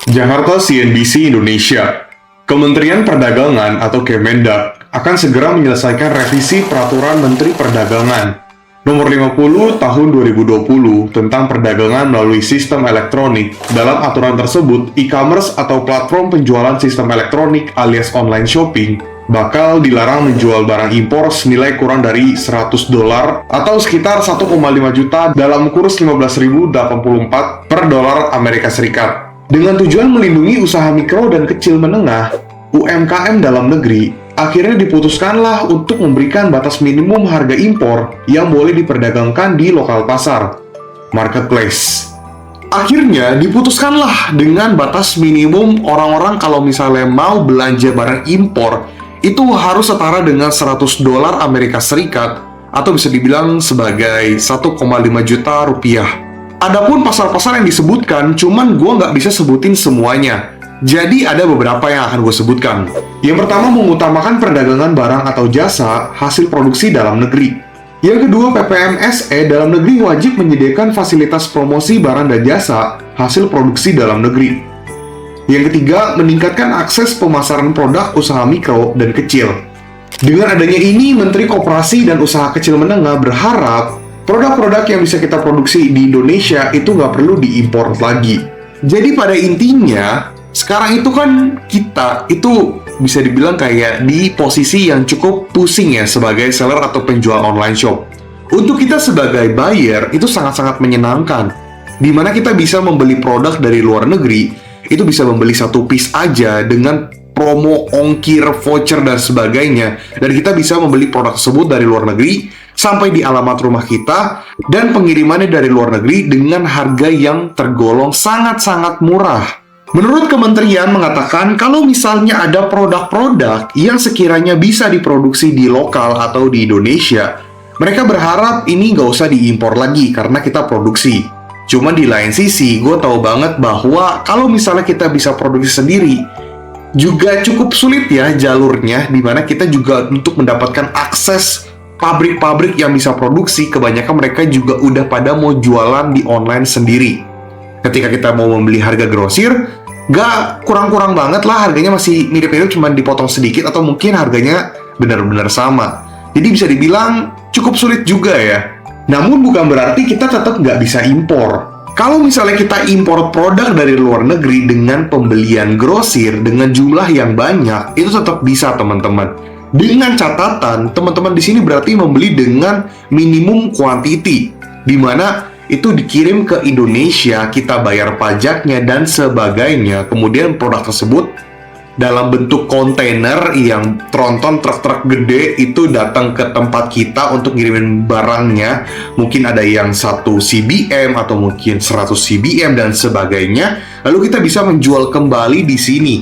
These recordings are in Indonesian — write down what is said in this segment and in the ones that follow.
Jakarta CNBC Indonesia. Kementerian Perdagangan atau Kemendak akan segera menyelesaikan revisi Peraturan Menteri Perdagangan Nomor 50 Tahun 2020 tentang perdagangan melalui sistem elektronik. Dalam aturan tersebut, e-commerce atau platform penjualan sistem elektronik alias online shopping bakal dilarang menjual barang impor senilai kurang dari $100 atau sekitar 1,5 juta dalam kurs 15.084 per dolar Amerika Serikat. Dengan tujuan melindungi usaha mikro dan kecil menengah, UMKM dalam negeri, akhirnya diputuskanlah untuk memberikan batas minimum harga impor yang boleh diperdagangkan di lokal pasar, marketplace. Akhirnya diputuskanlah dengan batas minimum orang-orang kalau misalnya mau belanja barang impor, itu harus setara dengan $100 Amerika Serikat atau bisa dibilang sebagai 1,5 juta rupiah. Adapun pasar-pasar yang disebutkan, cuman gue nggak bisa sebutin semuanya. Jadi ada beberapa yang akan gue sebutkan. Yang pertama, mengutamakan perdagangan barang atau jasa hasil produksi dalam negeri. Yang kedua, PPMSE dalam negeri wajib menyediakan fasilitas promosi barang dan jasa hasil produksi dalam negeri. Yang ketiga, meningkatkan akses pemasaran produk usaha mikro dan kecil. Dengan adanya ini, Menteri Koperasi dan Usaha Kecil Menengah berharap produk-produk yang bisa kita produksi di Indonesia itu nggak perlu diimpor lagi. Jadi pada intinya, sekarang itu kan kita itu bisa dibilang kayak di posisi yang cukup pusing ya sebagai seller atau penjual online shop. Untuk kita sebagai buyer itu sangat-sangat menyenangkan, di mana kita bisa membeli produk dari luar negeri, itu bisa membeli satu piece aja dengan promo, ongkir, voucher, dan sebagainya. Dan kita bisa membeli produk tersebut dari luar negeri sampai di alamat rumah kita, dan pengirimannya dari luar negeri dengan harga yang tergolong sangat-sangat murah. Menurut kementerian mengatakan kalau misalnya ada produk-produk yang sekiranya bisa diproduksi di lokal atau di Indonesia, mereka berharap ini nggak usah diimpor lagi karena kita produksi. Cuman di lain sisi, gue tahu banget bahwa kalau misalnya kita bisa produksi sendiri, juga cukup sulit ya jalurnya, dimana kita juga untuk mendapatkan akses pabrik-pabrik yang bisa produksi, kebanyakan mereka juga udah pada mau jualan di online sendiri. Ketika kita mau membeli harga grosir, nggak kurang-kurang banget lah, harganya masih mirip-mirip, cuma dipotong sedikit atau mungkin harganya benar-benar sama. Jadi bisa dibilang cukup sulit juga ya. Namun bukan berarti kita tetap nggak bisa impor. Kalau misalnya kita impor produk dari luar negeri dengan pembelian grosir dengan jumlah yang banyak, itu tetap bisa teman-teman. Dengan catatan, teman-teman di sini berarti membeli dengan minimum quantity, di mana itu dikirim ke Indonesia, kita bayar pajaknya dan sebagainya. Kemudian produk tersebut dalam bentuk kontainer yang tronton truk-truk gede itu datang ke tempat kita untuk ngirimin barangnya. Mungkin ada yang 1 CBM atau mungkin 100 CBM dan sebagainya. Lalu kita bisa menjual kembali di sini.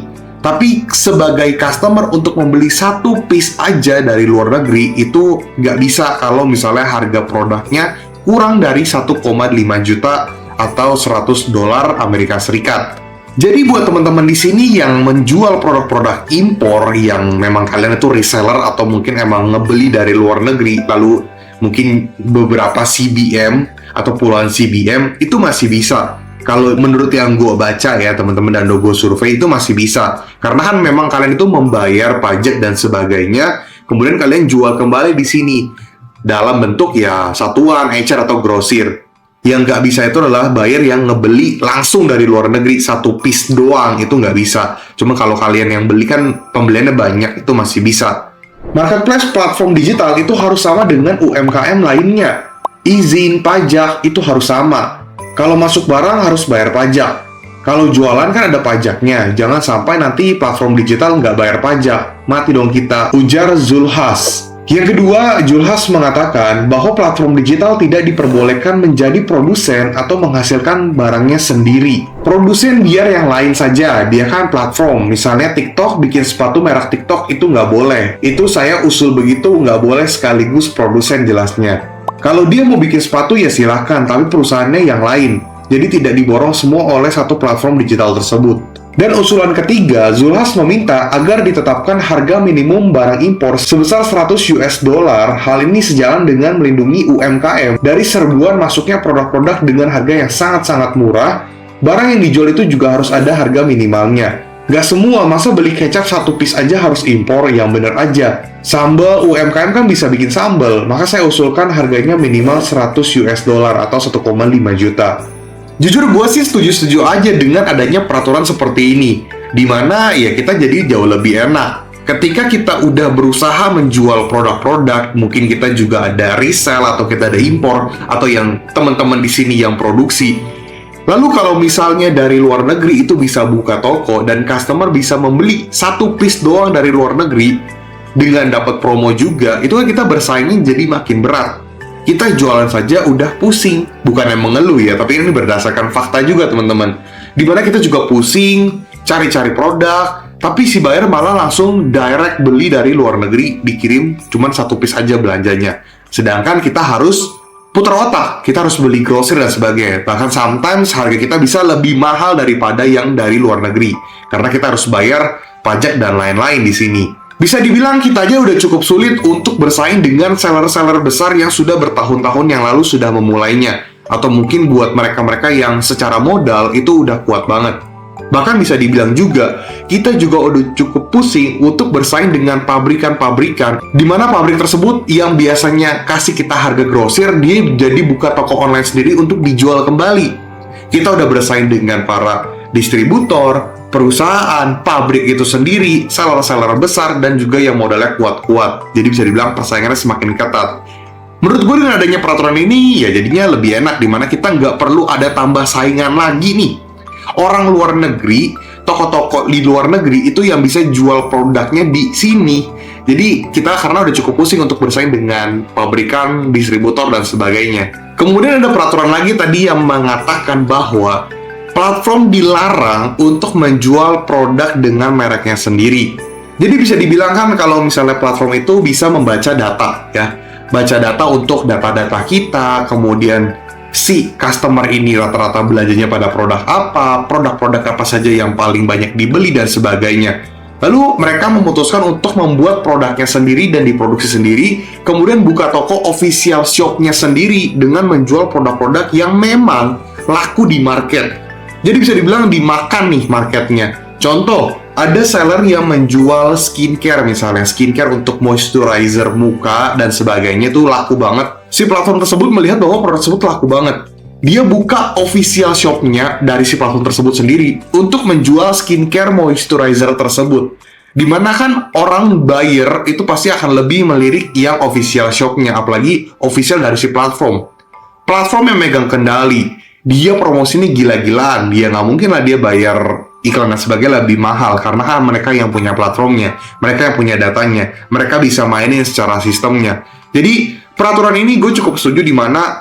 Tapi sebagai customer untuk membeli satu piece aja dari luar negeri itu nggak bisa kalau misalnya harga produknya kurang dari 1,5 juta atau $100 Amerika Serikat. Jadi buat teman-teman di sini yang menjual produk-produk impor yang memang kalian itu reseller atau mungkin emang ngebeli dari luar negeri, lalu mungkin beberapa CBM atau puluhan CBM, itu masih bisa. Kalau menurut yang gue baca ya teman-teman dan gue survei itu masih bisa. Karena kan memang kalian itu membayar pajak dan sebagainya, kemudian kalian jual kembali di sini dalam bentuk ya satuan, ecer atau grosir. Yang nggak bisa itu adalah buyer yang ngebeli langsung dari luar negeri satu piece doang, itu nggak bisa. Cuma kalau kalian yang beli kan pembeliannya banyak, itu masih bisa. Marketplace platform digital itu harus sama dengan UMKM lainnya. Izin pajak itu harus sama. Kalau masuk barang harus bayar pajak. Kalau jualan kan ada pajaknya. Jangan sampai nanti platform digital nggak bayar pajak. Mati dong kita, ujar Zulhas. Yang kedua, Zulhas mengatakan bahwa platform digital tidak diperbolehkan menjadi produsen atau menghasilkan barangnya sendiri. Produsen biar yang lain saja, dia kan platform. Misalnya TikTok bikin sepatu merek TikTok itu nggak boleh. Itu saya usul begitu, nggak boleh sekaligus produsen jelasnya. Kalau dia mau bikin sepatu ya silahkan, tapi perusahaannya yang lain. Jadi tidak diborong semua oleh satu platform digital tersebut. Dan usulan ketiga, Zulhas meminta agar ditetapkan harga minimum barang impor sebesar $100. Hal ini sejalan dengan melindungi UMKM dari serbuan masuknya produk-produk dengan harga yang sangat-sangat murah Barang yang dijual itu juga harus ada harga minimalnya. Nggak semua, masa beli kecap satu piece aja harus impor, yang bener aja. Sambal UMKM kan bisa bikin sambal, maka saya usulkan harganya minimal 100 US dollar atau 1,5 juta. Jujur gue sih setuju-setuju aja dengan adanya peraturan seperti ini, dimana ya kita jadi jauh lebih enak. Ketika kita udah berusaha menjual produk-produk, mungkin kita juga ada resell atau kita ada impor, atau yang teman-teman di sini yang produksi. Lalu kalau misalnya dari luar negeri itu bisa buka toko dan customer bisa membeli satu piece doang dari luar negeri dengan dapat promo juga, itu kan kita bersaingnya jadi makin berat. Kita jualan saja udah pusing, bukan yang mengeluh ya, tapi ini berdasarkan fakta juga teman-teman. Dimana kita juga pusing, cari-cari produk, tapi si buyer malah langsung direct beli dari luar negeri, dikirim cuman satu piece aja belanjanya. Sedangkan kita harus putar otak, kita harus beli grocery dan sebagainya. Bahkan sometimes harga kita bisa lebih mahal daripada yang dari luar negeri, karena kita harus bayar pajak dan lain-lain di sini. Bisa dibilang kita aja udah cukup sulit untuk bersaing dengan seller-seller besar yang sudah bertahun-tahun yang lalu sudah memulainya. Atau mungkin buat mereka-mereka yang secara modal itu udah kuat banget. Bahkan bisa dibilang juga, kita juga udah cukup pusing untuk bersaing dengan pabrikan-pabrikan, di mana pabrik tersebut yang biasanya kasih kita harga grosir, dia jadi buka toko online sendiri untuk dijual kembali. Kita udah bersaing dengan para distributor, perusahaan, pabrik itu sendiri, seller-seller besar, dan juga yang modalnya kuat-kuat. Jadi bisa dibilang persaingannya semakin ketat. Menurut gue dengan adanya peraturan ini, ya jadinya lebih enak, dimana kita nggak perlu ada tambah saingan lagi nih. Orang luar negeri, toko-toko di luar negeri itu yang bisa jual produknya di sini. Jadi kita karena udah cukup pusing untuk bersaing dengan pabrikan, distributor, dan sebagainya. Kemudian ada peraturan lagi tadi yang mengatakan bahwa platform dilarang untuk menjual produk dengan mereknya sendiri. Jadi bisa dibilang kan kalau misalnya platform itu bisa membaca data ya. Baca data untuk data-data kita, kemudian si customer ini rata-rata belanjanya pada produk apa, produk-produk apa saja yang paling banyak dibeli, dan sebagainya. Lalu mereka memutuskan untuk membuat produknya sendiri dan diproduksi sendiri, kemudian buka toko official shop-nya sendiri dengan menjual produk-produk yang memang laku di market. Jadi bisa dibilang dimakan nih marketnya. Contoh, ada seller yang menjual skincare misalnya, skincare untuk moisturizer muka dan sebagainya tuh laku banget. Si platform tersebut melihat bahwa produk tersebut laku banget. Dia buka official shop-nya dari si platform tersebut sendiri untuk menjual skincare moisturizer tersebut. Dimana kan orang buyer itu pasti akan lebih melirik yang official shop-nya, apalagi official dari si platform. Platform yang megang kendali, dia promosi ini gila-gilaan, dia nggak mungkin lah dia bayar iklan dan sebagainya lebih mahal, karena kan mereka yang punya platformnya, mereka yang punya datanya, mereka bisa mainin secara sistemnya. Jadi peraturan ini gue cukup setuju, di mana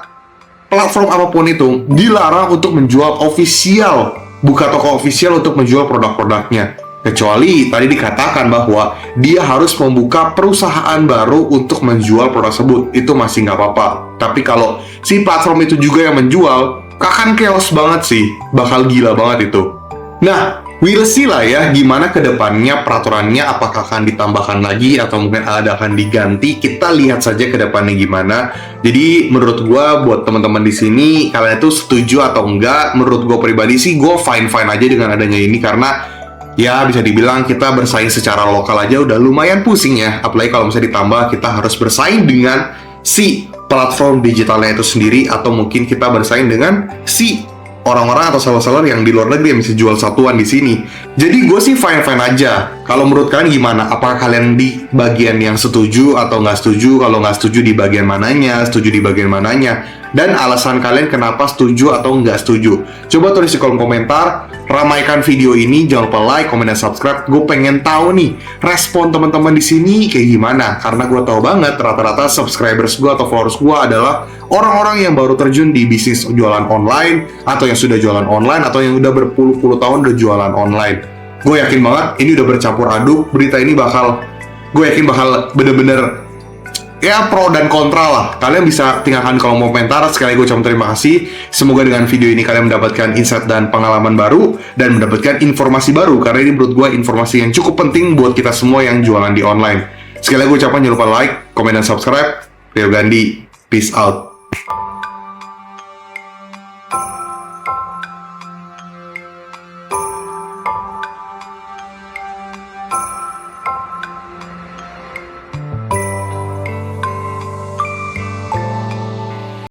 platform apapun itu dilarang untuk menjual official, buka toko official untuk menjual produk-produknya. Kecuali tadi dikatakan bahwa dia harus membuka perusahaan baru untuk menjual produk tersebut, itu masih nggak apa-apa. Tapi kalau si platform itu juga yang menjual, akan chaos banget sih, bakal gila banget itu. Nah, we'll see lah ya gimana kedepannya peraturannya, apakah akan ditambahkan lagi atau mungkin akan diganti. Kita lihat saja kedepannya gimana. Jadi menurut gue buat teman-teman di sini, kalian itu setuju atau enggak? Menurut gue pribadi sih gue fine-fine aja dengan adanya ini, karena ya bisa dibilang kita bersaing secara lokal aja udah lumayan pusing ya. Apalagi kalau misalnya ditambah kita harus bersaing dengan si platform digitalnya itu sendiri, atau mungkin kita bersaing dengan si orang-orang atau seller-seller yang di luar negeri yang bisa jual satuan di sini. Jadi gue sih fine-fine aja. Kalau menurut kalian gimana? Apakah kalian di bagian yang setuju atau nggak setuju? Kalau nggak setuju di bagian mananya? Setuju di bagian mananya? Dan alasan kalian kenapa setuju atau nggak setuju? Coba tulis di kolom komentar. Ramaikan video ini. Jangan lupa like, comment, dan subscribe. Gue pengen tahu nih respon teman-teman di sini kayak gimana. Karena gue tahu banget rata-rata subscribers gue atau followers gue adalah orang-orang yang baru terjun di bisnis jualan online, atau yang sudah jualan online, atau yang udah berpuluh-puluh tahun udah jualan online. Gue yakin banget ini udah bercampur aduk. Berita ini gue yakin bakal bener-bener ya pro dan kontra lah. Kalian bisa tinggalkan di kolom komentar. Sekali gue ucapkan terima kasih. Semoga dengan video ini kalian mendapatkan insight dan pengalaman baru, dan mendapatkan informasi baru, karena ini menurut gue informasi yang cukup penting buat kita semua yang jualan di online. Sekali lagi gue ucapkan jangan lupa like, komen, dan subscribe. Rio Gandhi, peace out.